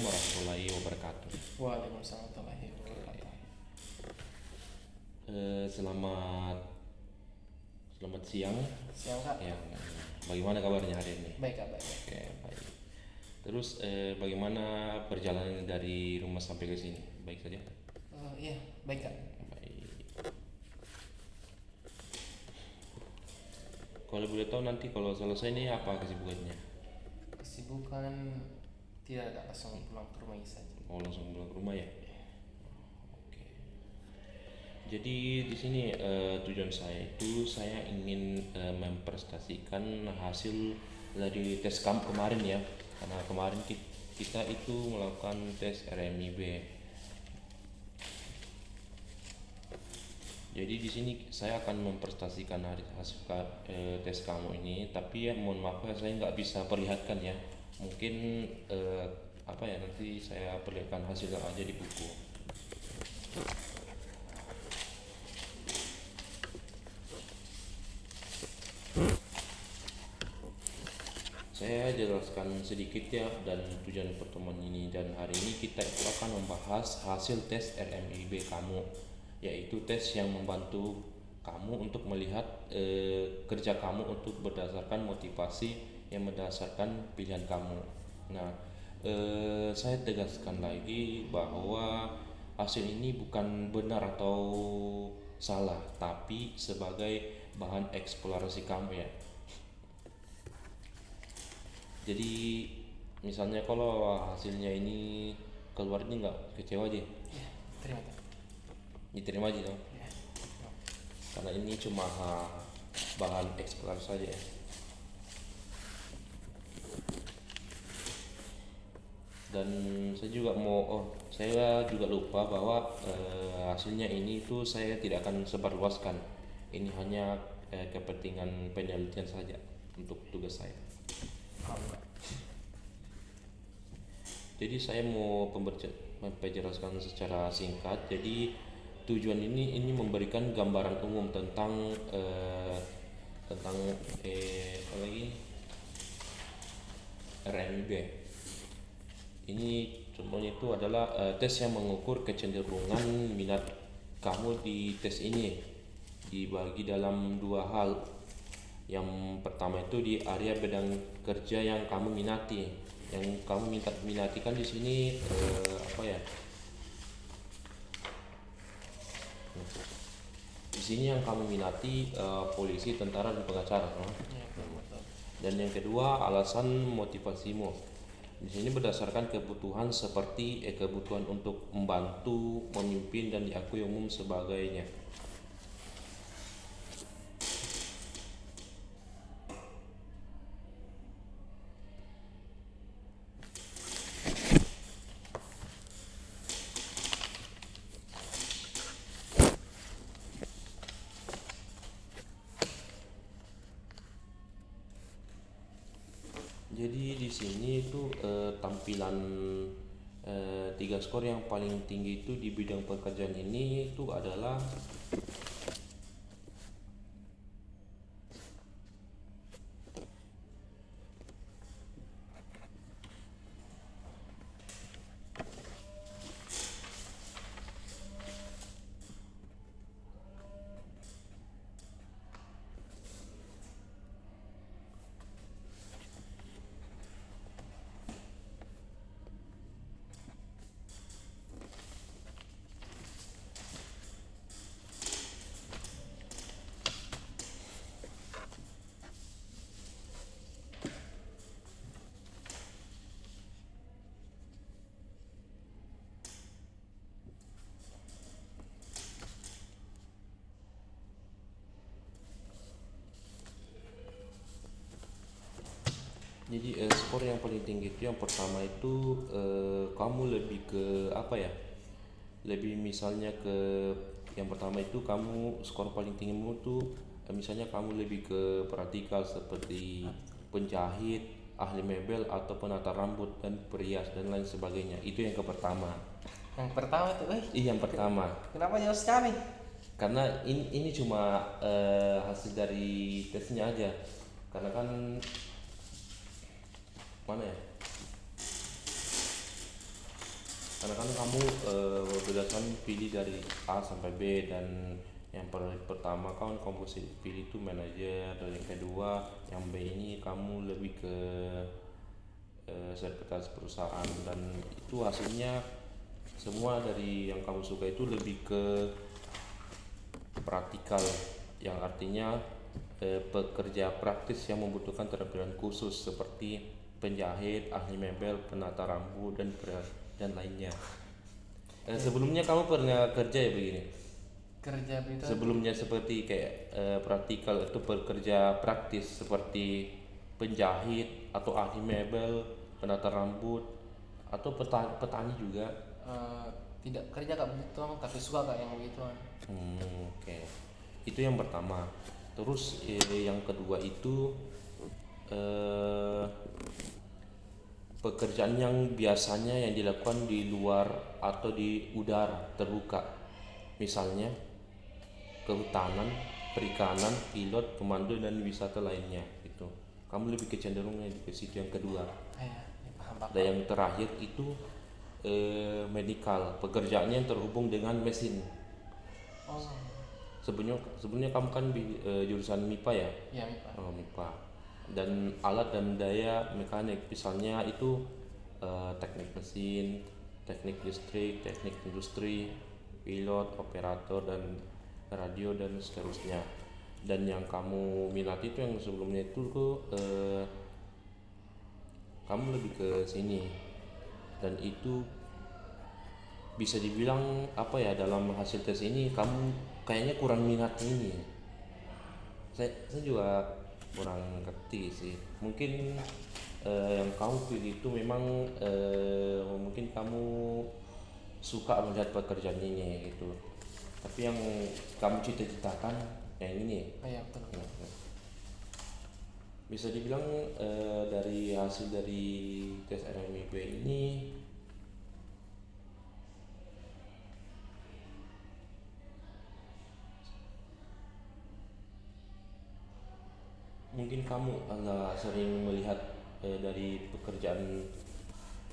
warahmatullahi wabarakatuh. Waalaikumsalam warahmatullahi wabarakatuh. Selamat selamat siang. Siang kak. Yang bagaimana kabarnya hari ini? Baik kak, baik. Oke, baik. Terus bagaimana perjalanan dari rumah sampai ke sini? Baik saja? Iya, baik kak. Baik. Kalau boleh tahu nanti kalau selesai ini apa kesibukannya? Kesibukan tidak ada, langsung pulang ke rumah saja. Oh, langsung pulang ke rumah ya? Oke. Jadi di sini tujuan saya itu saya ingin mempresentasikan hasil dari tes kamp kemarin ya. Karena kemarin kita itu melakukan tes RMIB. Jadi di sini saya akan mempresentasikan hasil tes kamu ini, tapi ya mohon maaf ya saya nggak bisa perlihatkan ya. Mungkin nanti saya perlihatkan hasilnya aja di buku. Saya jelaskan sedikit ya dan tujuan pertemuan ini, dan hari ini kita itu akan membahas hasil tes RMIB kamu, yaitu tes yang membantu kamu untuk melihat kerja kamu untuk berdasarkan motivasi yang berdasarkan pilihan kamu. Nah, saya tegaskan lagi bahwa hasil ini bukan benar atau salah, tapi sebagai bahan eksplorasi kamu ya. Jadi misalnya kalau hasilnya ini keluar ini nggak kecewa aja, Ya, terima kasih. diterima aja dong. Ya. Karena ini cuma bahan eksplorasi saja ya. Dan saya juga saya juga lupa bahwa hasilnya ini itu saya tidak akan sebarluaskan. Ini hanya kepentingan penelitian saja untuk tugas saya. Jadi saya mau memperjelaskan secara singkat. Jadi tujuan ini memberikan gambaran umum tentang RMIB. Ini contohnya itu adalah tes yang mengukur kecenderungan minat kamu di tes ini. Dibagi dalam dua hal. Yang pertama itu di area bidang kerja yang kamu minati. Yang kamu minati kan di sini Di sini yang kamu minati polisi, tentara, dan pengacara. Ya, betul. Dan yang kedua alasan motivasimu. Di sini berdasarkan kebutuhan seperti kebutuhan untuk membantu, memimpin, dan diakui umum sebagainya. Jadi di sini itu tampilan 3 skor yang paling tinggi itu di bidang pekerjaan ini itu adalah skor yang paling tinggi itu yang pertama itu kamu lebih ke lebih misalnya ke yang pertama itu kamu skor paling tinggimu tuh misalnya kamu lebih ke praktikal seperti penjahit, ahli mebel, atau penata rambut dan perias dan lain sebagainya. Itu yang pertama. Yang pertama tuh, Yang pertama. Kenapa jauh sekali? Karena ini cuma hasil dari tesnya aja. Karena kan mana ya? pilih dari A sampai B, dan yang pertama kamu pilih itu manajer, dan yang kedua yang B ini kamu lebih ke sekretaris perusahaan, dan itu hasilnya semua dari yang kamu suka itu lebih ke praktikal, yang artinya pekerja praktis yang membutuhkan keterampilan khusus seperti penjahit, ahli mebel, penata rambut, dan lainnya. Sebelumnya kamu pernah kerja ya begini? Kerja itu Sebelumnya seperti kayak praktikal itu pekerja praktis seperti penjahit atau ahli mebel, penata rambut, atau petani juga. tidak kerja kak begitu, tapi suka kak yang begitu. Oke. Itu yang pertama. Terus yang kedua itu pekerjaan yang biasanya yang dilakukan di luar atau di udara terbuka, misalnya kehutanan, perikanan, pilot, pemandu, dan wisata lainnya. Itu kamu lebih kecenderungnya ke situ yang kedua. Ya, paham. Dan yang terakhir itu medical, pekerjaannya yang terhubung dengan mesin. Sebelumnya kamu kan jurusan MIPA ya? Iya, MIPA. MIPA. Dan alat dan daya mekanik, misalnya itu teknik mesin, teknik listrik, teknik industri, pilot, operator, dan radio, dan seterusnya. Dan yang kamu minati itu yang sebelumnya itu kamu lebih ke sini, dan itu bisa dibilang apa ya, dalam hasil tes ini kamu kayaknya kurang minat ini. Saya juga kurang ngerti sih, mungkin yang kamu pilih itu memang mungkin kamu suka melihat pekerjaan ini gitu, tapi yang kamu cita-citakan yang ini. Iya, betul. Bisa dibilang dari hasil dari tes RMIB ini mungkin kamu agak sering melihat dari pekerjaan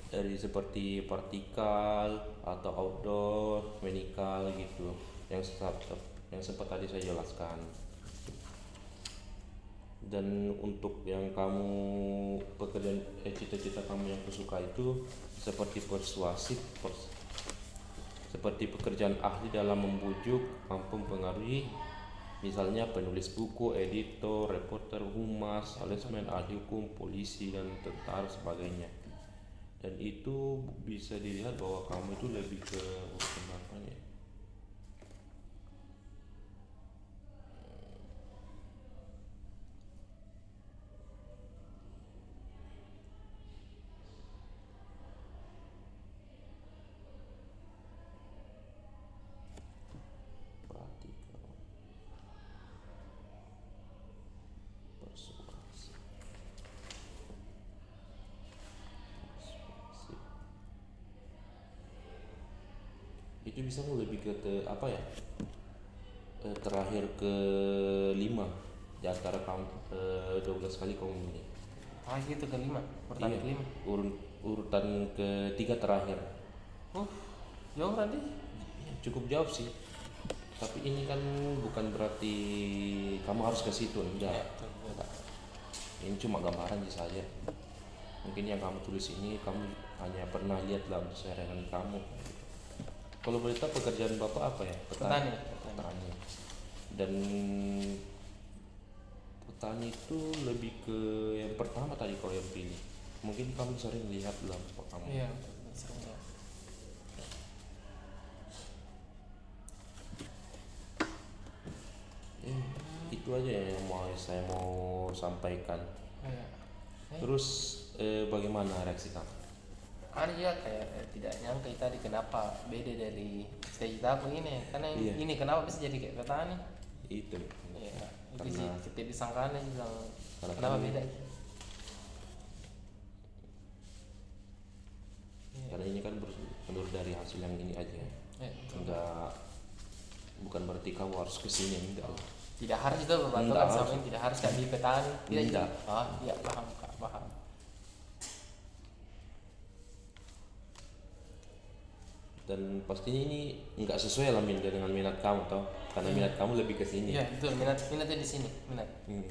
dari seperti vertikal atau outdoor, medical gitu, yang sempat tadi saya jelaskan. Dan untuk yang kamu pekerjaan cita-cita kamu yang kusuka itu seperti persuasif, seperti pekerjaan ahli dalam membujuk, mampu mempengaruhi, misalnya penulis buku, editor, reporter, humas, salesman, ahli hukum, polisi, dan tentara sebagainya. Dan itu bisa dilihat bahwa kamu itu lebih ke urusan apa ya? Itu bisa lebih ke apa ya, terakhir ke 5 di antara kamu 12 kali kamu ini. Itu kelima, urutan Iya, kelima. urutan ketiga terakhir. Jauh nanti. Cukup jauh sih, tapi ini kan bukan berarti kamu harus ke situ, enggak. Ini cuma gambaran saja. Mungkin yang kamu tulis ini kamu hanya pernah lihat dalam seharian kamu. Kalau boleh tahu pekerjaan bapak apa ya? Petani. Dan petani itu lebih ke yang pertama tadi kalau yang pilih. Mungkin kamu sering lihat dalam kamu. Iya, sering ya. Itu aja yang saya mau sampaikan. Iya. Terus bagaimana reaksi kamu? Ya kayak tidak nyangka tadi kenapa beda dari cita-cita aku ini, karena Iya. ini kenapa bisa jadi kayak petani. Itu Iya, itu Karena- sih kita disangkanya bilang kan- kenapa beda. Karena ini kan menurut dari hasil yang ini aja. betul. Bukan berarti kamu harus kesini, enggak lah. Tidak harus itu berbantu Enggak sama harus. yang tidak harus kayak di petani. Tidak. Iya paham kak, paham. Dan pastinya ini nggak sesuai lah dengan minat kamu tau, karena minat kamu lebih ke sini. Iya betul, minatnya di sini, minat. Hmm.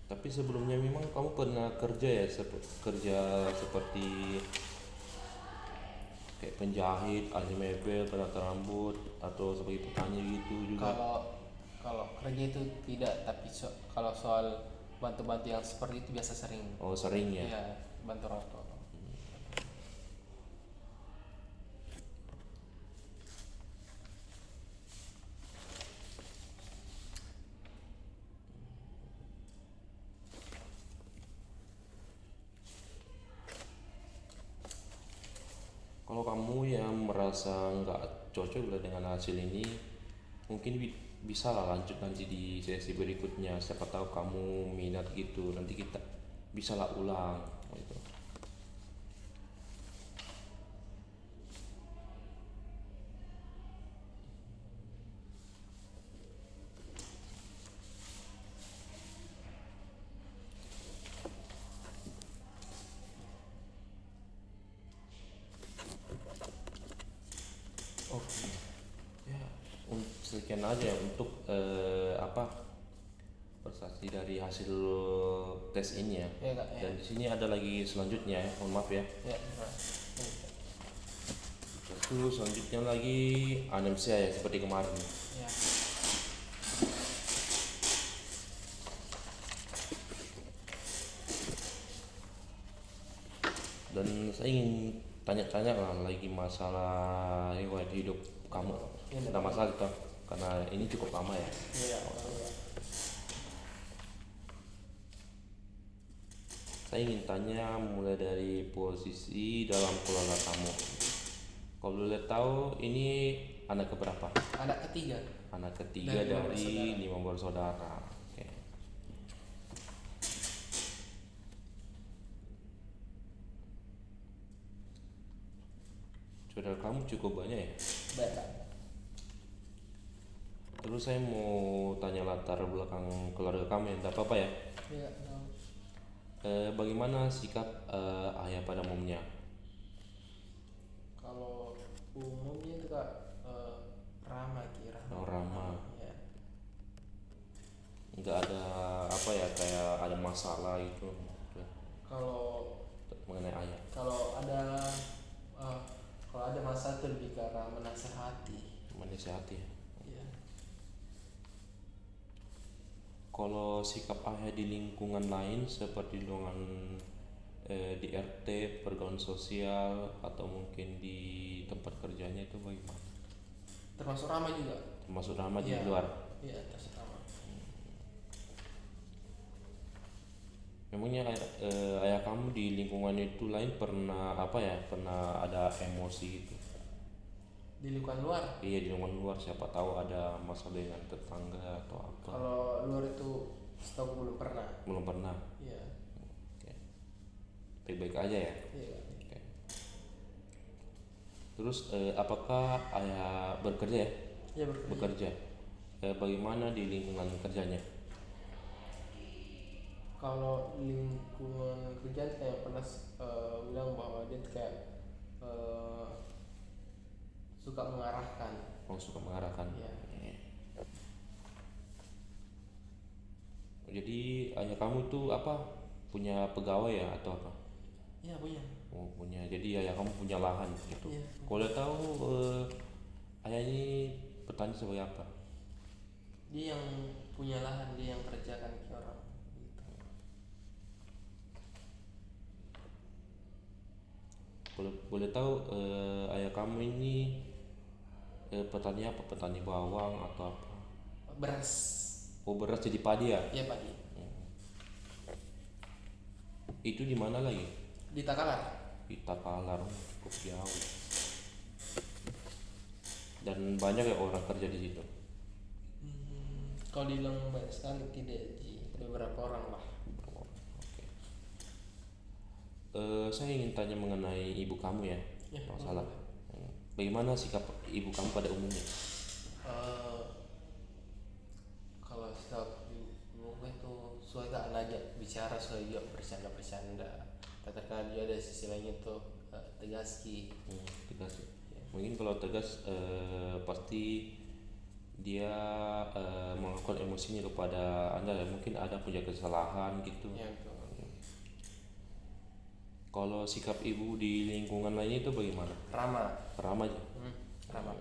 Tapi sebelumnya memang kamu pernah kerja ya, kerja seperti kayak penjahit, ahli mebel, penata rambut, atau sebagai petani gitu juga? Kalau kalau kerja itu tidak, tapi kalau soal bantu-bantu yang seperti itu biasa sering. Oh sering ya. Iya, bantu orang tua. Kalau kamu yang merasa nggak cocok lah dengan hasil ini, mungkin bisa lah lanjut nanti di sesi berikutnya. Siapa tahu kamu minat gitu, nanti kita bisa lah ulang gitu. Oke, ya sekian aja untuk prestasi dari hasil tes ini ya. Iya kak, ya. Dan di sini ada lagi selanjutnya ya, mohon maaf ya. Ya, nah. Terus selanjutnya lagi anemsia ya, seperti kemarin. Ya. Dan saya ingin tanya-tanya lah lagi masalah riwayat hidup kamu. Iya, Tidak masalah gitu, karena ini cukup lama ya. Iya. Saya ingin tanya mulai dari posisi dalam keluarga kamu. Kalau boleh tahu ini anak keberapa? Anak ketiga. Anak ketiga dari 5 bersaudara. Oke. Saudara kamu cukup banyak ya? Banyak. Terus saya mau tanya latar belakang keluarga kamu ya, tidak apa-apa ya? Iya. Bagaimana sikap ayah pada umumnya? Kalau umumnya itu kak ramah kira. Oh, ramah. Ya. Nggak ada apa ya, kayak ada masalah gitu Kalau mengenai ayah? kalau ada masalah itu lebih ke arah menasehati. Menasehati ya? Iya. Kalau sikap ayah di lingkungan lain seperti lingkungan di RT, pergaulan sosial, atau mungkin di tempat kerjanya itu bagaimana? Termasuk ramah juga. Termasuk ramah di Iya. luar? Iya, termasuk ramah. Memangnya ayah kamu di lingkungan itu lain pernah pernah ada emosi gitu? Di lingkungan luar. Iya, di lingkungan luar, siapa tahu ada masalah dengan tetangga atau apa? Kalau luar itu setahu belum pernah. Belum pernah. Iya. Oke. Baik-baik aja ya. Iya. Oke. Terus apakah ayah bekerja ya? Iya bekerja. Bagaimana di lingkungan kerjanya? Kalau lingkungan kerjaan kayak pernah bilang bahwa dia tuh kayak suka mengarahkan. Oh, suka mengarahkan. Iya. Jadi ayah kamu tuh punya pegawai ya atau apa? Iya punya. Oh, punya. Jadi ayah kamu punya lahan gitu. Iya. Kalau tahu ayah ini petani sebagai apa? Dia yang punya lahan, dia yang kerjakan ke orang. Gitu. Kalau boleh tahu ayah kamu ini petani apa? Petani bawang atau apa? Beras. Oh, beras jadi padi ya? Iya padi. Itu di mana lagi? Di Takalar. Di Takalar, cukup jauh. Dan banyak ya orang kerja di situ. Kalau dibilang banyak sekali tidak, beberapa orang lah. Oke. Saya ingin tanya mengenai ibu kamu ya, Ya, masalah. Bagaimana sikap ibu kamu pada umumnya? Kalau berbicara so juga bercanda-bercanda. Terkadang juga ada sisi lainnya tuh tegas ki. Tegas ya. Ya. Mungkin kalau tegas pasti dia melakukan emosinya kepada anda ya, mungkin ada punya kesalahan gitu. Ya betul. Kalau sikap ibu di lingkungan lainnya itu bagaimana? Ramah. Ramah aja. Ramah.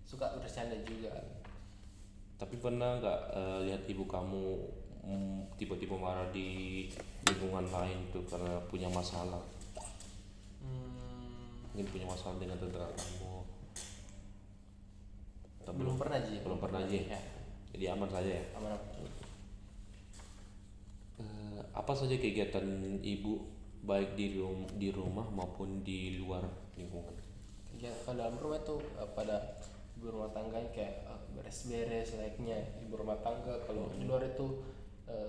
Suka bercanda juga. Tapi pernah nggak lihat ibu kamu tiba-tiba marah di lingkungan lain tuh karena punya masalah? Mungkin punya masalah dengan saudara kamu. Atau Belum pernah Ji. belum pernah aja. Ya. Jadi aman saja ya. Aman. Apa saja kegiatan ibu baik di rumah maupun di luar lingkungan? Ya, kalau dalam rumah itu pada ibu rumah tangga kayak beres-beres layaknya ibu rumah tangga. Kalau di luar itu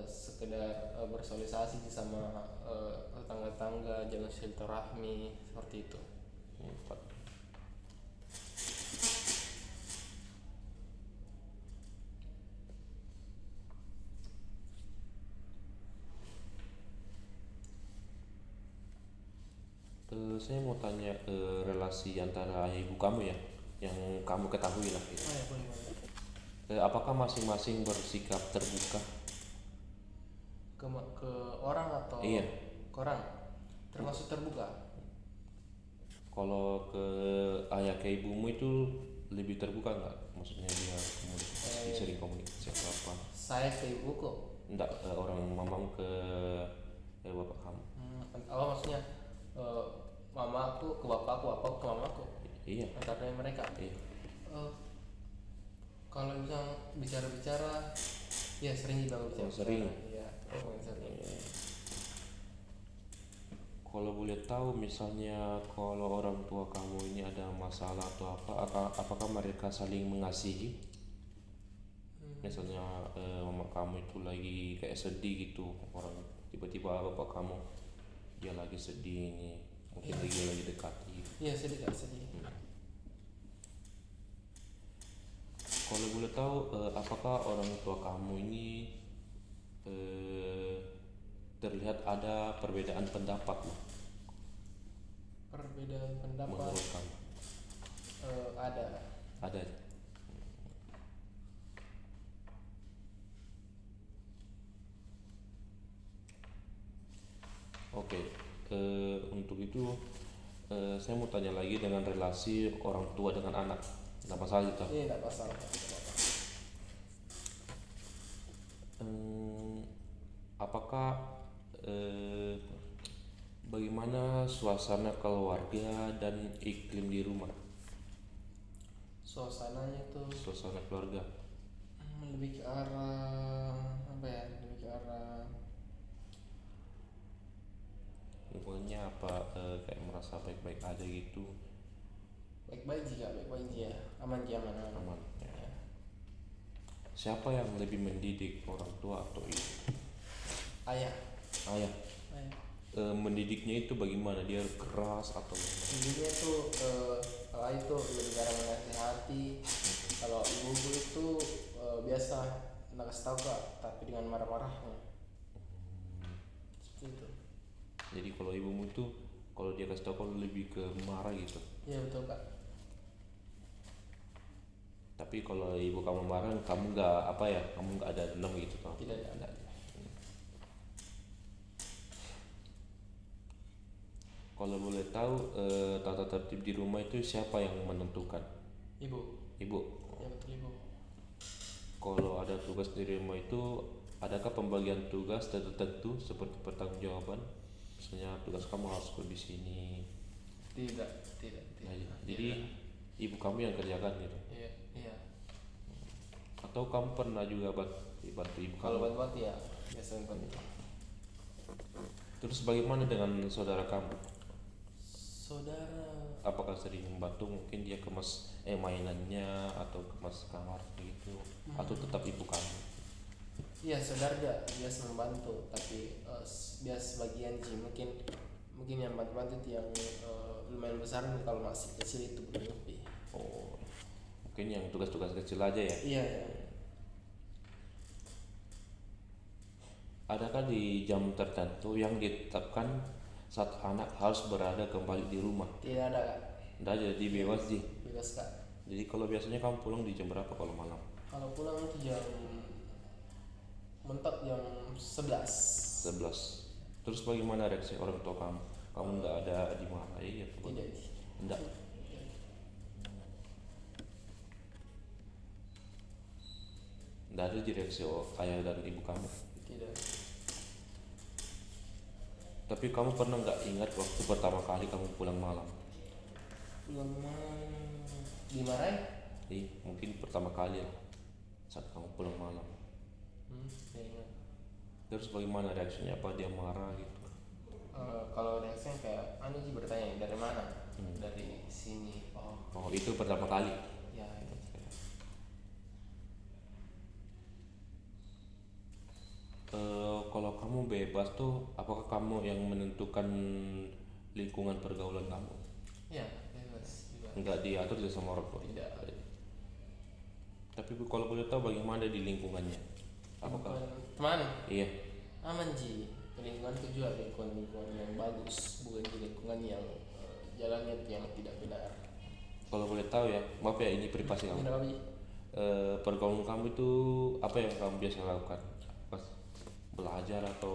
sekedar bersosialisasi sama tetangga-tangga, jalan silaturahmi seperti itu. Saya mau tanya relasi antara ayah ibu kamu ya, yang kamu ketahui lah gitu. Ya, boleh. Apakah masing-masing bersikap terbuka? Ke orang atau Iya. ke orang termasuk terbuka. Kalau ke ayah ke ibumu itu lebih terbuka nggak? Maksudnya dia komunikasi, sering komunikasi atau apa? Saya ke ibuku. Enggak, orang mamamu ke bapak kamu. Maksudnya mamaku ke bapakku, bapakku ke mamaku. Iya. Antara mereka. Iya. Kalau misalnya bicara-bicara, ya sering juga bicara. Sering. Iya, sering. Kalau boleh tahu misalnya kalau orang tua kamu ini ada masalah atau apa, apakah mereka saling mengasihi? Misalnya mama kamu itu lagi kayak sedih gitu, orang tiba-tiba bapak kamu dia lagi sedih ini, mungkin lagi dekati. Iya, sedih. Kalau boleh tahu apakah orang tua kamu ini terlihat ada perbedaan pendapat loh? Perbedaan pendapat Menurut kamu? ada. Ada. Oke, untuk itu saya mau tanya lagi dengan relasi orang tua dengan anak. Tidak masalah gitu. Iya, tidak masalah. Apakah bagaimana suasana keluarga dan iklim di rumah? Suasananya tuh Suasana keluarga. lebih ke arah apa ya? Lebih ke arah Lingkungannya apa kayak merasa baik-baik aja gitu? baik-baik jika aman. Aman. Ya. Siapa yang lebih mendidik, orang tua atau ibu? Ayah. Ayah. Mendidiknya itu bagaimana? Dia keras atau gimana? Intinya tuh kalau ayah itu lebih jarang menasihati. Kalau ibu itu biasa nak kasih tahu Kak, tapi dengan marah-marahnya. Seperti itu. Jadi kalau ibumu itu kalau dia kasih tahu kalau lebih ke marah gitu. Iya betul Kak. Tapi kalau ibu kamu marah, kamu nggak apa ya? Kamu nggak ada dendam gitu kan? Tidak ada. Kalau boleh tahu tata tertib di rumah itu siapa yang menentukan? Ibu. Ibu. Ya betul ibu. Kalau ada tugas di rumah itu, adakah pembagian tugas tertentu seperti pertanggungjawaban? Misalnya tugas kamu harus di sini. Tidak. Nah, jadi ibu kamu yang kerjakan gitu. Iya. Atau kamu pernah juga bantu ibu Kalau kamu? bantu ya biasa bantu. Terus bagaimana dengan saudara kamu? Saudara. Apakah sering membantu, mungkin dia kemas mainannya atau kemas kamar gitu, atau tetap ibu kamu? Iya, saudara dia biasa membantu, tapi biasa sebagian sih mungkin yang bantu-bantu itu yang lumayan besar. Kalau masih kecil itu belum lebih. Oh, mungkin yang tugas-tugas kecil aja ya. Iya. Adakah di jam tertentu yang ditetapkan saat anak harus berada kembali di rumah? Tidak ada kak. Nggak, jadi bebas sih. Bebas kak. Jadi kalau biasanya kamu pulang di jam berapa kalau malam? Kalau pulang itu jam mentok jam 11. 11. Terus bagaimana reaksi orang tua kamu? Kamu nggak ada dimarahi atau Tidak. enggak? Nggak ada reaksi ayah dan ibu kamu. Tidak. Tapi kamu pernah nggak ingat waktu pertama kali kamu pulang malam? Pulang dimarahin? Mungkin pertama kali lah saat kamu pulang malam. Tidak ingat. Terus bagaimana reaksinya? Apa dia marah gitu? Kalau reaksinya kayak anu sih, bertanya dari mana? Dari sini. Oh, itu pertama kali. Ya itu. Kalau kamu bebas tuh, apakah kamu yang menentukan lingkungan pergaulan kamu? Ya bebas juga. Nggak diatur juga sama orang tua? Tidak. Tapi kalau boleh tahu bagaimana di lingkungannya? Apakah? Teman Iya. aman sih. Lingkungan itu juga lingkungan yang bagus, bukan di lingkungan yang jalannya yang tidak benar. Kalau boleh tahu ya, maaf ya ini privasi kamu. Tidak Abi. Pergaulan kamu itu apa yang kamu biasa lakukan? Pas belajar atau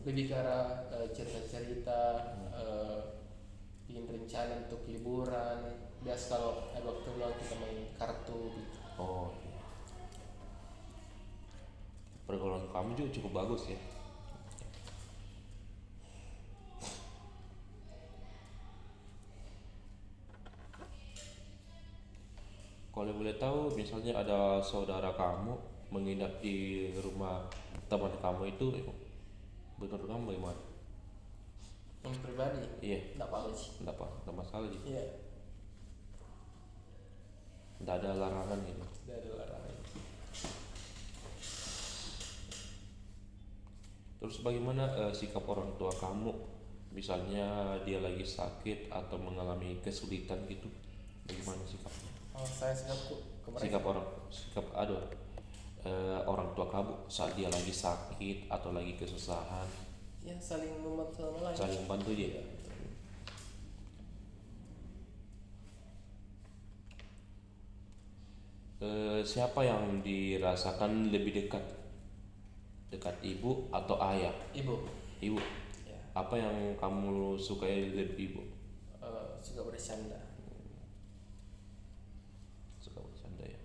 Lebih ke arah cerita-cerita, bikin rencana untuk liburan. Biasa kalau ada waktu luang kita main kartu gitu. oh, pergaulan kamu juga cukup bagus ya. Kalau boleh tahu, misalnya ada saudara kamu menginap di rumah teman kamu itu, menurut kamu bagaimana? Yang pribadi, Iya, tidak apa sih. enggak masalah gitu. Iya, Enggak ada larangan gitu. tidak ada larangan. Terus bagaimana sikap orang tua kamu? Misalnya dia lagi sakit atau mengalami kesulitan gitu, bagaimana sikapnya? Saya sikapku ke mereka. Orang tua kamu saat dia lagi sakit atau lagi kesusahan, Ya saling membantu sama lain. saling bantu dia. Iya. Siapa yang dirasakan lebih dekat? Dekat ibu atau ayah? Ibu. Ibu. Ya. Apa yang kamu sukai lebih ibu? Suka bercanda. Suka bercanda ya.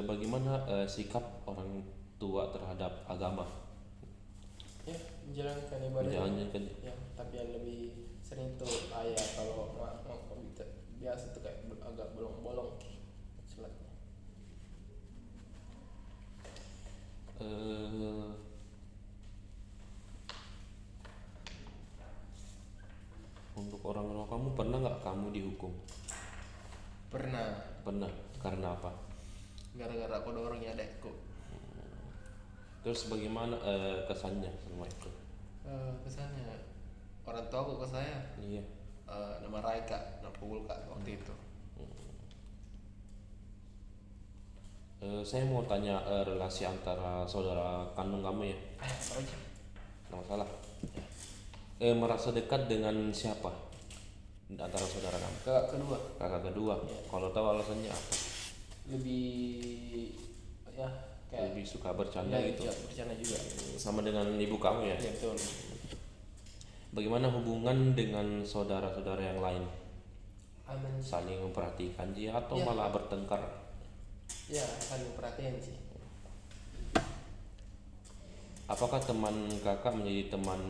Bagaimana sikap orang tua terhadap agama? Ya, menjalankan ibadah. Menjalankan. Ya, tapi yang lebih sering tuh ayah. Kalau biasa tuh kayak agak bolong-bolong sholatnya. Untuk orang tua kamu pernah nggak kamu dihukum? Pernah. Pernah. Karena apa? Gara-gara aku dorongnya adekku. Terus bagaimana kesannya sama itu? Kesannya orang tua aku ke saya Iya. nama Raika, nama pukul kak waktu itu. Saya mau tanya relasi antara saudara kandung kamu ya. Apa aja? Nggak masalah. Merasa dekat dengan siapa antara saudara kamu? Kakak kedua Kakak kedua. Iya. Kalau tahu alasannya apa? lebih ya kayak Lebih suka bercanda ya, gitu. iya, bercanda juga. Sama dengan ibu kamu ya. Ya betul. Bagaimana hubungan dengan saudara-saudara yang lain? Aman sih. Saling memperhatikan dia atau Iya. malah bertengkar? Ya saling perhatian sih. Apakah teman kakak menjadi teman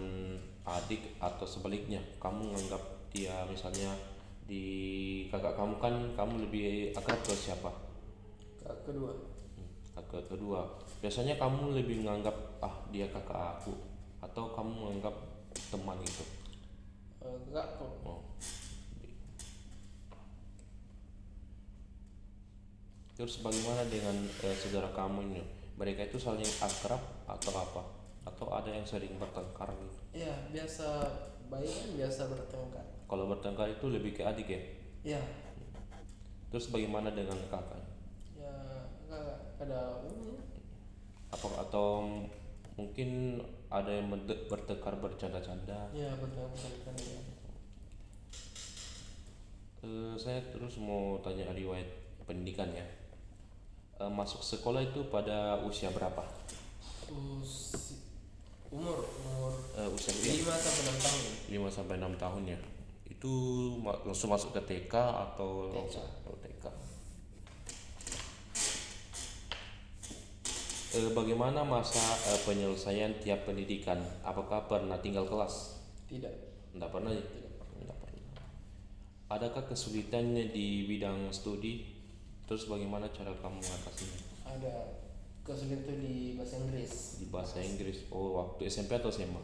adik atau sebaliknya? Kamu menganggap dia misalnya di kakak kamu kan kamu lebih akrab ke siapa? Kakak kedua. Kakak kedua. Biasanya kamu lebih menganggap dia kakak aku atau kamu menganggap teman gitu? Kakakku. Oh. Terus bagaimana dengan saudara kamu ini? Mereka itu saling akrab atau apa? Atau ada yang sering bertengkar gitu? Ya biasa baik kan biasa bertengkar. Kalau bertengkar itu lebih ke adik ya? Ya. Terus bagaimana dengan kakak? Ya kakak ada umumnya. Apa atau mungkin ada yang bertekar bercanda-canda? Ya betul kan ya. Saya terus mau tanya riwayat pendidikan ya. Masuk sekolah itu pada usia berapa? Usi- umur Usia 5 sampai 6 tahun. 5 sampai 6 tahun ya. Itu langsung masuk ke TK atau TK. langsung TK? Bagaimana masa penyelesaian tiap pendidikan? Apakah pernah tinggal kelas? Tidak. Tidak pernah ya? Tidak pernah. Adakah kesulitannya di bidang studi? Terus bagaimana cara kamu mengatasinya? Ada kesulitan tuh di bahasa Inggris. Di bahasa Inggris. Oh, waktu SMP atau SMA?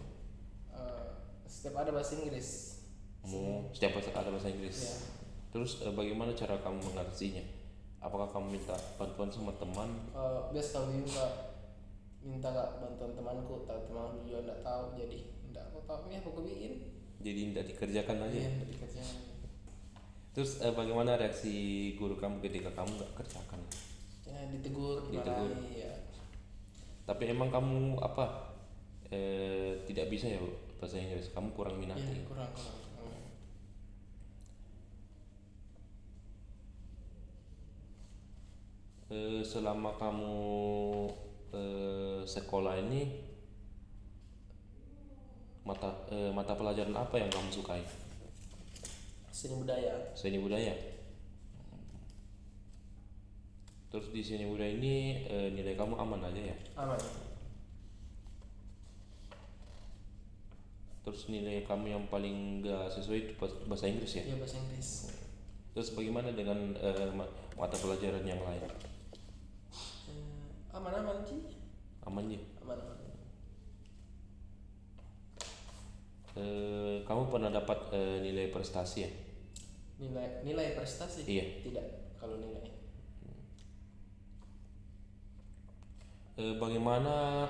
Setiap ada bahasa Inggris. Setiap ada bahasa Inggris. Ya. Terus bagaimana cara kamu mengatasinya? Apakah kamu minta bantuan sama teman? Biasa kalau minta kak bantuan temanku, tahu temanku juga enggak tahu, jadi enggak aku tahu ya aku bikin. Jadi tidak dikerjakan aja. Iya, dikerjakan. Terus bagaimana reaksi guru kamu ketika kamu nggak kerjakan? Ya ditegur, Ditegur. dimarahi ya. Tapi emang kamu apa? Tidak bisa ya bahasa Inggris? Kamu kurang minat? Iya, kurang. Selama kamu sekolah ini mata pelajaran apa yang kamu sukai? Seni budaya. Seni budaya. Terus di seni budaya ini nilai kamu aman aja ya? Aman. Terus nilai kamu yang paling gak sesuai itu bahasa Inggris ya? Iya, bahasa Inggris. Terus bagaimana dengan mata pelajaran yang lain? Aman sih. Aman ya? Aman. Kamu pernah dapat nilai prestasi ya? Nilai prestasi? Iya. Tidak, kalau nilai. Bagaimana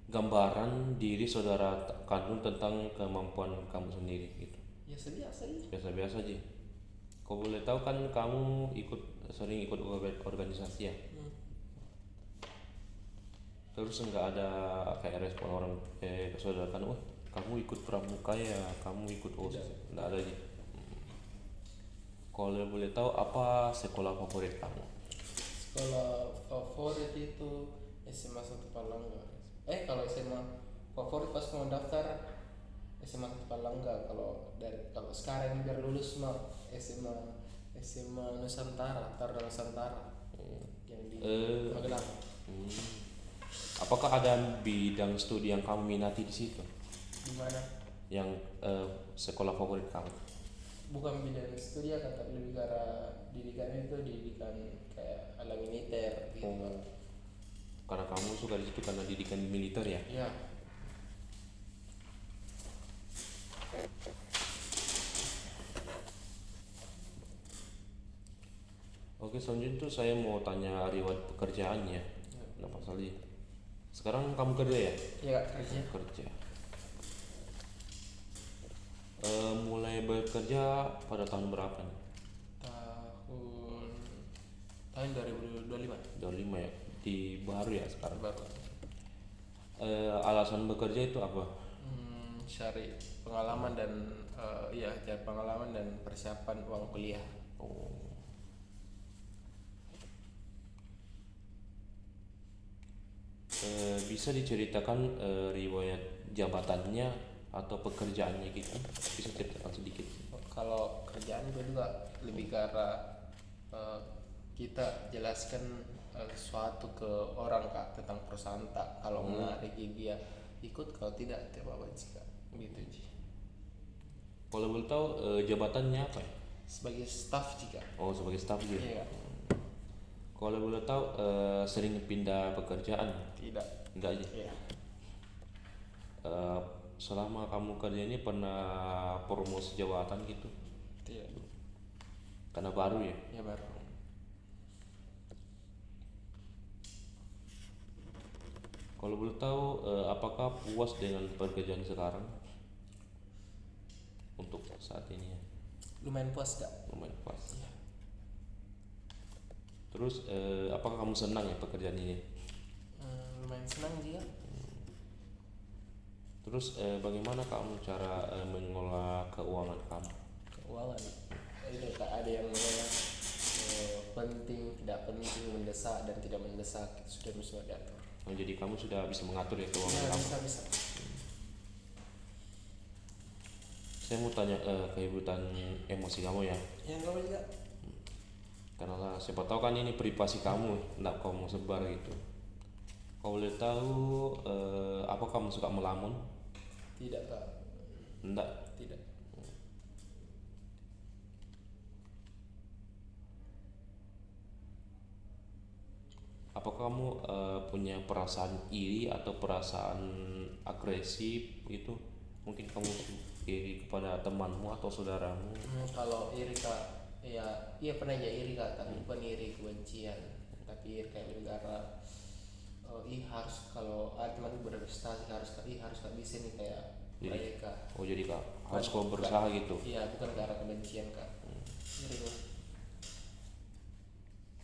gambaran diri saudara kandung tentang kemampuan kamu sendiri gitu? Ya biasa aja. Biasa-biasa aja. Kau boleh tahu kan kamu sering ikut organisasi ya? Terus nggak ada kayak respon orang saudara kan, wah kamu ikut pramuka ya, kamu ikut OSIS? Nggak ada aja. Kalau boleh tahu apa sekolah favorit kamu? Sekolah favorit itu SMA 1 Palangga. Kalau SMA favorit pas mau daftar SMA 1 Palangga. Kalau sekarang biar lulus mah SMA Nusantara, Taruna Nusantara. Yang di Magelang. Apakah ada bidang studi yang kamu minati di situ? Di mana? Yang sekolah favorit kamu? Bukan bidang studi ya, tapi lebih ke arah didikannya itu didikan kayak ala militer gitu. Karena kamu suka di situ karena didikan militer ya? Ya. Oke, selanjutnya tuh saya mau tanya riwayat pekerjaannya. Nah, Pak Salih, sekarang kamu kerja ya? Iya kak, kerja. Kerja. Mulai bekerja pada tahun berapa nih? Tahun 2025. 25 ya? Di baru ya sekarang? Baru. Alasan bekerja itu apa? Cari pengalaman dan cari pengalaman dan persiapan uang kuliah. Bisa diceritakan riwayat jabatannya atau pekerjaannya gitu? Bisa ceritakan sedikit? Kalau kerjaan gue juga lebih ke arah kita jelaskan sesuatu ke orang kak tentang perusahaan tak. Kalau menarik dia ikut, kalau tidak apa sih kak, gitu sih. Kalau boleh tahu jabatannya apa ya? Sebagai staff jika. Oh, sebagai staff juga. Iya. Kalau boleh tahu sering pindah pekerjaan? Tidak. Enggak aja. Iya. Selama kamu kerja ini pernah promosi jabatan gitu? Tidak. Karena baru ya? Ya baru. Kalau boleh tahu apakah puas dengan pekerjaan sekarang untuk saat ini ya? Lumayan puas gak? Lumayan puas. Iya. Terus apakah kamu senang ya pekerjaan ini? lumayan senang juga. Terus bagaimana kamu cara mengelola keuangan kamu? Keuangan itu tak ada yang namanya penting, tidak penting, mendesak dan tidak mendesak, itu sudah bisa diatur. Oh, jadi kamu sudah bisa mengatur ya keuangan Ya, kamu. bisa. Saya mau tanya kehidupan emosi kamu ya. Yang kamu juga. Karena lah, siapa tahu kan ini privasi kamu, tidak kamu sebar gitu. Kau boleh tahu apa kamu suka melamun? Tidak kak. Tidak. Tidak. Apakah kamu punya perasaan iri atau perasaan agresif gitu? Mungkin kamu iri kepada temanmu atau saudaramu? Kalau iri kak, ya iya pernah aja iri kak, tapi bukan iri kebencian, tapi iri kayak negara. Harus kalau teman berprestasi harus kak bisa nih kayak mereka. Oh jadi kak harus kau berusaha gitu. Iya, bukan ke arah kebencian kak. Iri lah.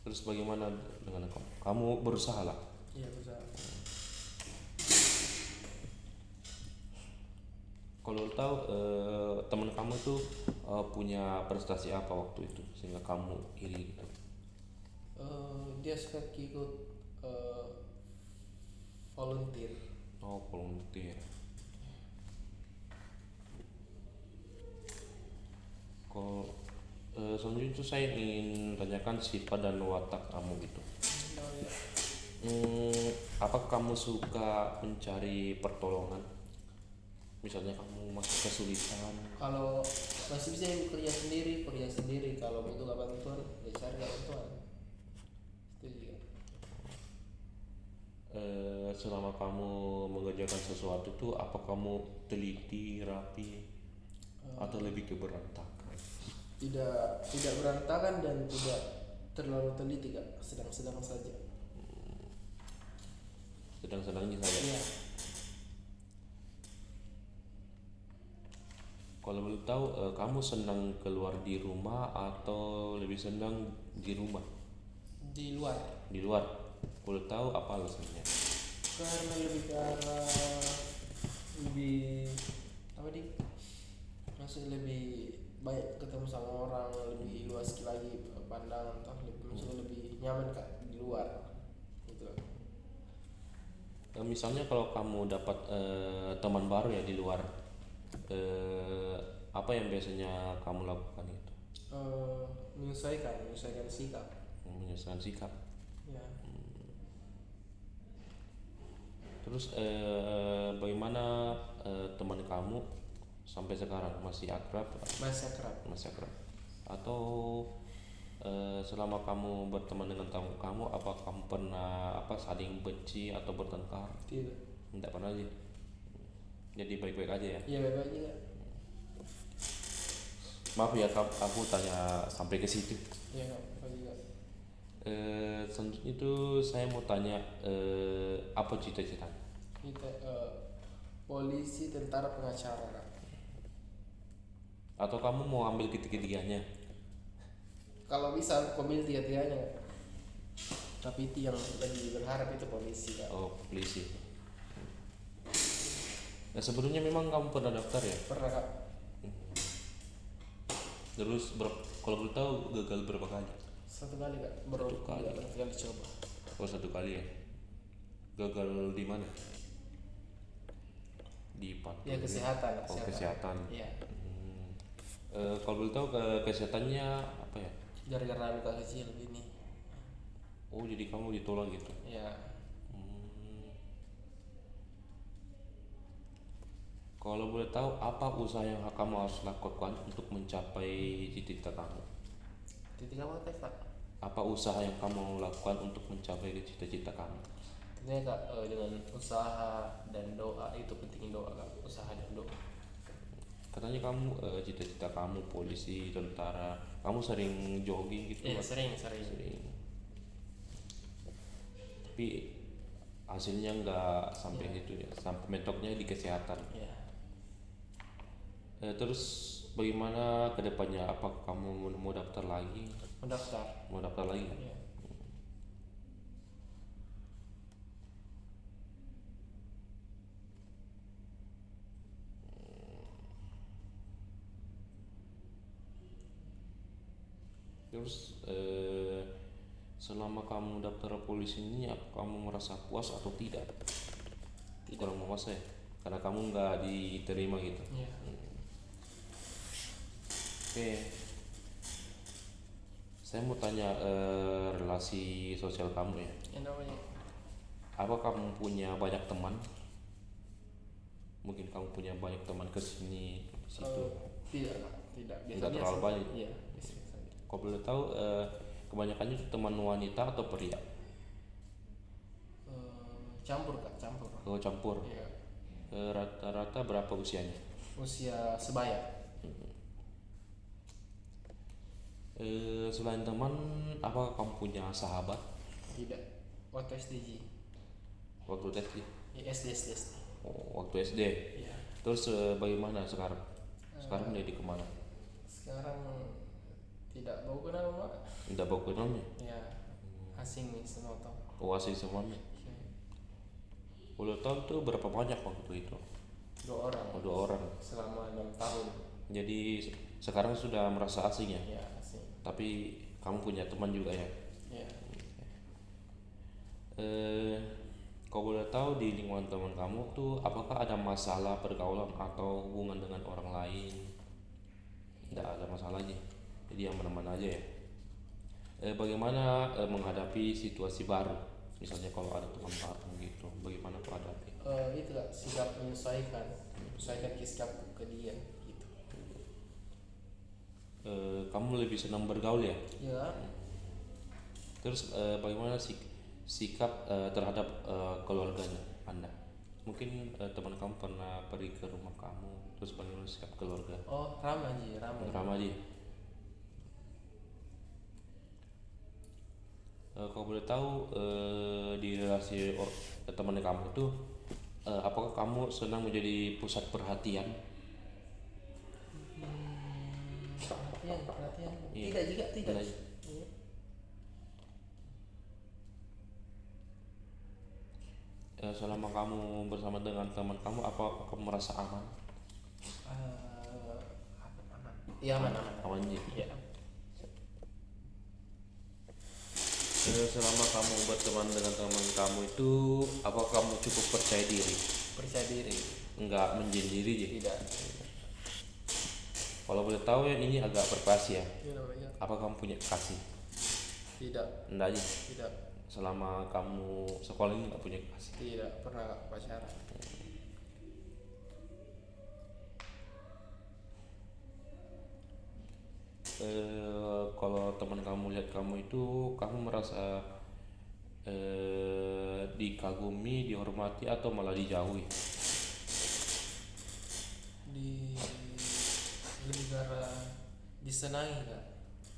Terus bagaimana dengan kamu? Kamu berusaha lah. Iya berusaha. Kalau tahu teman kamu tuh punya prestasi apa waktu itu sehingga kamu iri gitu? Dia suka ikut volunteer. Oh volunteer. Kalau selanjutnya itu saya ingin tanyakan sifat dan watak kamu gitu. Apa kamu suka mencari pertolongan? Misalnya kamu masih kesulitan. Kalau masih bisa yang kerja sendiri. Kalau butuh bantuan, ya cari bantuan. Itu juga. Selama kamu mengerjakan sesuatu tuh, apa kamu teliti, rapi, atau lebih ke berantakan? Tidak berantakan dan tidak terlalu teliti kak, sedang-sedang saja. Sedang-sedangnya saja. Iya. Kalau boleh tahu, kamu senang keluar di rumah atau lebih senang di rumah? Di luar. Di luar. Boleh tahu apa alasannya? Karena lebih ke arah lebih apa nih? Maksudnya lebih banyak ketemu sama orang, lebih luas lagi pandangan, maksudnya lebih nyaman kak di luar. Gitu. Misalnya kalau kamu dapat teman baru ya di luar, apa yang biasanya kamu lakukan itu? Menyesuaikan sikap. Menyesuaikan sikap. Ya. Terus bagaimana teman kamu sampai sekarang masih akrab? Masih akrab. Atau selama kamu berteman dengan tamu kamu, apa kamu pernah saling benci atau bertengkar? Tidak pernah aja. Jadi baik-baik aja ya? Iya baik-baik aja. Maaf ya kak, aku tanya sampai ke situ. Iya baik juga. Selanjutnya itu saya mau tanya apa cita-cita? Kita polisi, tentara, pengacara kak. Atau kamu mau ambil ketiga-tiganya? Kalau bisa aku ambil tiga-tiganya kak. Tapi itu yang lebih berharap itu polisi kak. Oh polisi. Nah sebelumnya memang kamu pernah daftar ya? Pernah kak. Terus kalau boleh tahu gagal berapa kali? Satu kali kak. Satu kali. Sekali coba. Oh satu kali ya? Gagal di mana? Di Patu. Ya kesehatan. Oh kesehatan. Iya. Kalau boleh tahu kesehatannya apa ya? Gara-gara luka kecil ini. Oh jadi kamu ditolak gitu? Iya. Kalau boleh tahu apa usaha yang kamu harus lakukan untuk mencapai cita-cita kamu? Titik apa kak? Apa usaha yang kamu lakukan untuk mencapai cita-cita kamu? Tentunya kak dengan usaha dan doa, itu penting doa kak. Usaha dan doa. Katanya kamu cita-cita kamu polisi, tentara. Kamu sering jogging gitu? Iya kan? sering. Tapi hasilnya nggak sampai situ ya. Sampai mentoknya di kesehatan. Iya. Terus bagaimana kedepannya? Apa kamu mau daftar lagi? Mau daftar lagi? Iya. Terus selama kamu daftar polisi ini, apa kamu merasa puas atau tidak? Kurang puas ya, karena kamu nggak diterima gitu. Iya. Oke, saya mau tanya relasi sosial kamu ya. Yang namanya Apa kamu punya banyak teman? Mungkin kamu punya banyak teman ke sini, situ. tidak Kak. Tidak. Nggak terlalu banyak. Iya, biasa-biasa aja. Kau boleh tahu kebanyakannya itu teman wanita atau pria? Campur Kak, campur. Kau campur. Iya. Rata-rata berapa usianya? Usia sebaya. Selain teman, apa kamu punya sahabat Tidak. Waktu SDG. waktu SD? Ya, SD. Oh, waktu SD. Iya. Terus bagaimana sekarang? Sekarang jadi kemana? Sekarang tidak bau kenal Mak. Tidak bawa kenalnya? Ya, asing nih semua tahu. Asing semuanya. Iya. Boleh tahu tuh berapa banyak waktu itu? 2 orang. Oh, 2 orang. Selama 6 tahun. Jadi sekarang sudah merasa asing ya? Ya, asing. Tapi kamu punya teman juga ya? Ya. Kau boleh tahu di lingkungan teman kamu tuh apakah ada masalah pergaulan atau hubungan dengan orang lain? Tidak ada masalahnya, jadi aman-aman aja ya. Bagaimana menghadapi situasi baru? Misalnya kalau ada teman baru gitu, bagaimana kau hadapi? Itu Kak, sikap menyesuaikan sikap ke dia gitu. Kamu lebih senang bergaul ya? Ya. Terus bagaimana sikap terhadap keluarganya Anda? Mungkin teman kamu pernah pergi ke rumah kamu, terus bagaimana sikap keluarga? Oh, ramah Ji, ramah. Ramah aja. Kau boleh tahu di relasi teman kamu itu apakah kamu senang menjadi pusat perhatian? Perhatian. Iya. Tidak juga, tidak. Tidak. Iya. Selama kamu bersama dengan teman kamu, apa kamu merasa aman? Aman. Iya, aman. Aman aja. Iya. Selama kamu berteman dengan teman kamu itu, apa kamu cukup percaya diri? Percaya diri. Enggak menyendiri aja. Tidak. Kalau boleh tahu ya, ini agak berprivasi ya. Iya namanya. Apa kamu punya kasih? Tidak. Enggak aja. Tidak. Selama kamu sekolah ini nggak punya kasih? Tidak pernah pacaran. Kalau teman kamu lihat kamu itu, kamu merasa dikagumi, dihormati atau malah dijauhi? Lebih karena disenangi Kak.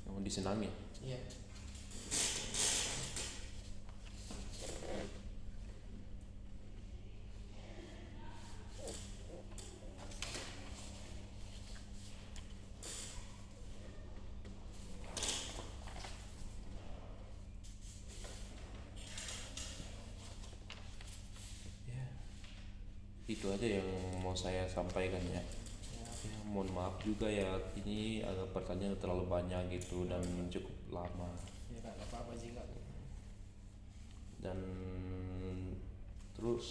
Yang disenangi? Iya. Itu aja yang mau saya sampaikan ya. Ya, mohon maaf juga ya, ini agak pertanyaan terlalu banyak gitu dan cukup lama. Ya Kak, nggak apa-apa sih Kak. Dan terus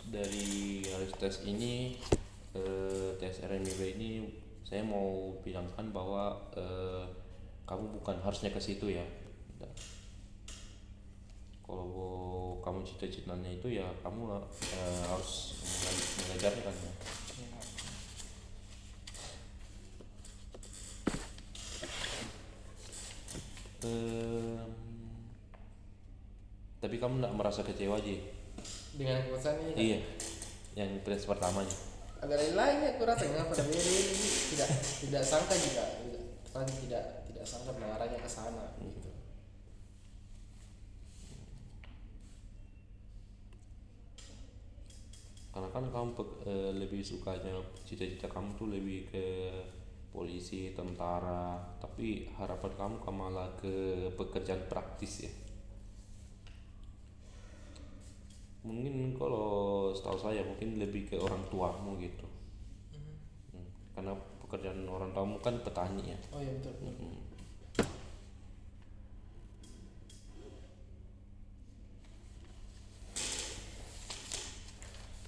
dari hasil tes ini, tes RMIB ini, saya mau bilangkan bahwa kamu bukan harusnya ke situ ya. Kalau kamu cita-citanya itu ya kamu harus mengejarnya kan ya. Ya, Kak. Tapi kamu nggak merasa kecewa aja? Dengan keputusan ini Kak? Iya, yang tes pertamanya. Agak lain-lain aku rasa kenapa ini tidak sangka juga tidak sangka mengarahnya ke sana gitu. Karena kan kamu lebih sukanya, cita-cita kamu tuh lebih ke polisi, tentara, tapi harapan kamu malah ke pekerjaan praktis ya. Mungkin kalau setahu saya mungkin lebih ke orang tuamu gitu. Karena pekerjaan orang tuamu kan petani ya. Oh iya betul.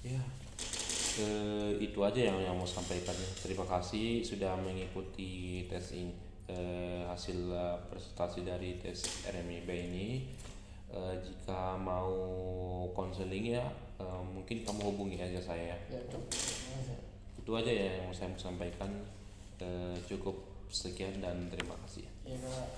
Ya, itu aja yang mau sampaikan. Terima kasih sudah mengikuti tes ini, hasil presentasi dari tes RMIB ini. Jika mau konseling ya, mungkin kamu hubungi aja saya. Ya, bro. Itu aja ya yang mau saya sampaikan. Cukup sekian dan terima kasih. Ya, Kak.